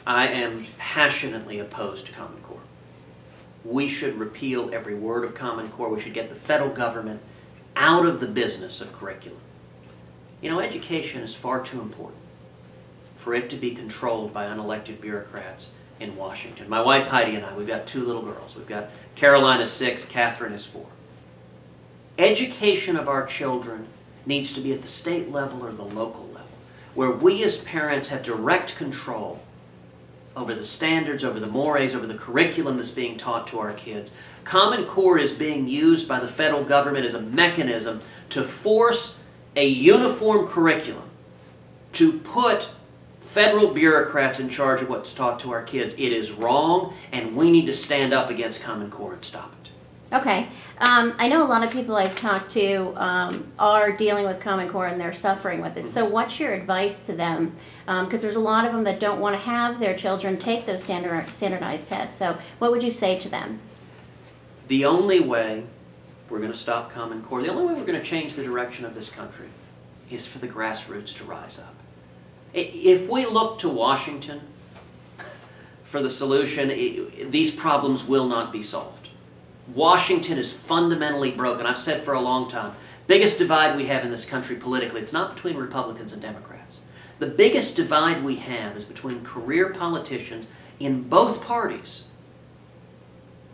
I am passionately opposed to Common Core. We should repeal every word of Common Core. We should get the federal government out of the business of curriculum. You know, education is far too important for it to be controlled by unelected bureaucrats in Washington. My wife Heidi and I, we've got 2 little girls. We've got Caroline is 6, Catherine is 4. Education of our children needs to be at the state level or the local level, where we as parents have direct control over the standards, over the mores, over the curriculum that's being taught to our kids. Common Core is being used by the federal government as a mechanism to force a uniform curriculum, to put federal bureaucrats in charge of what's taught to our kids. It is wrong, and we need to stand up against Common Core and stop it. Okay. I know a lot of people I've talked to are dealing with Common Core and they're suffering with it. So what's your advice to them? Because there's a lot of them that don't want to have their children take those standardized tests. So what would you say to them? The only way we're going to stop Common Core, the only way we're going to change the direction of this country is for the grassroots to rise up. If we look to Washington for the solution, these problems will not be solved. Washington is fundamentally broken. I've said for a long time, biggest divide we have in this country politically, it's not between Republicans and Democrats. The biggest divide we have is between career politicians in both parties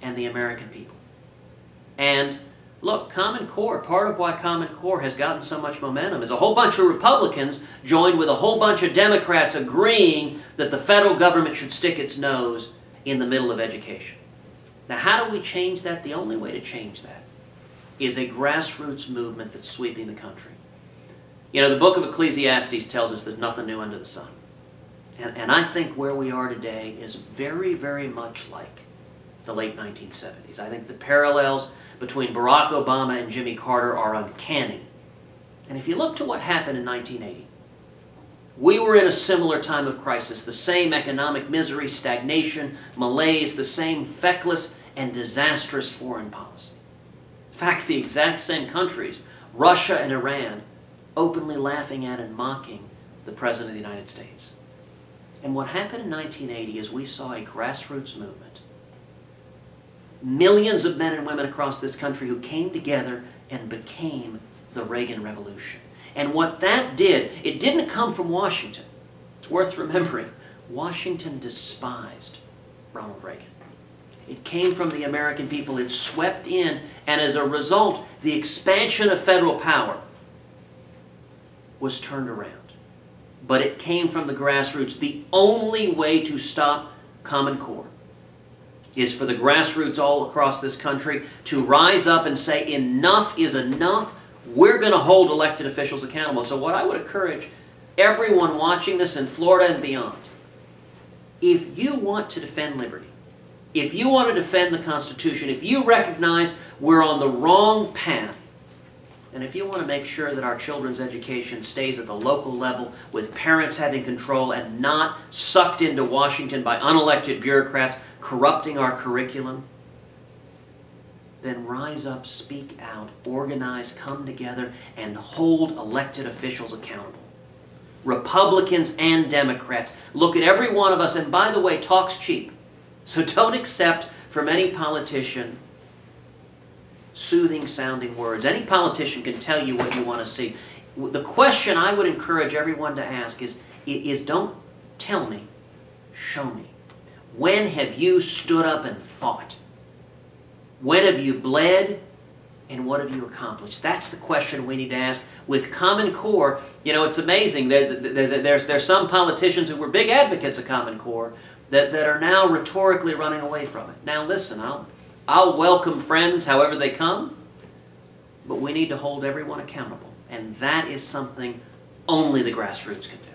and the American people. And look, Common Core, part of why Common Core has gotten so much momentum is a whole bunch of Republicans joined with a whole bunch of Democrats agreeing that the federal government should stick its nose in the middle of education. Now, how do we change that? The only way to change that is a grassroots movement that's sweeping the country. You know, the book of Ecclesiastes tells us there's nothing new under the sun. And I think where we are today is very, very much like the late 1970s. I think the parallels between Barack Obama and Jimmy Carter are uncanny. And if you look to what happened in 1980, we were in a similar time of crisis, the same economic misery, stagnation, malaise, the same feckless and disastrous foreign policy. In fact, the exact same countries, Russia and Iran, openly laughing at and mocking the President of the United States. And what happened in 1980 is we saw a grassroots movement. Millions of men and women across this country who came together and became the Reagan Revolution. And what that did, it didn't come from Washington. It's worth remembering. Washington despised Ronald Reagan. It came from the American people. It swept in, and as a result, the expansion of federal power was turned around. But it came from the grassroots. The only way to stop Common Core is for the grassroots all across this country to rise up and say, enough is enough. We're going to hold elected officials accountable. So what I would encourage everyone watching this in Florida and beyond, if you want to defend liberty, if you want to defend the Constitution, if you recognize we're on the wrong path, and if you want to make sure that our children's education stays at the local level with parents having control and not sucked into Washington by unelected bureaucrats corrupting our curriculum, then rise up, speak out, organize, come together, and hold elected officials accountable. Republicans and Democrats. Look at every one of us, and by the way, talk's cheap. So don't accept from any politician soothing sounding words. Any politician can tell you what you want to see. The question I would encourage everyone to ask is don't tell me, show me. When have you stood up and fought? When have you bled? And what have you accomplished? That's the question we need to ask. With Common Core, you know, it's amazing. There's some politicians who were big advocates of Common Core that are now rhetorically running away from it. Now listen, I'll welcome friends however they come, but we need to hold everyone accountable. And that is something only the grassroots can do.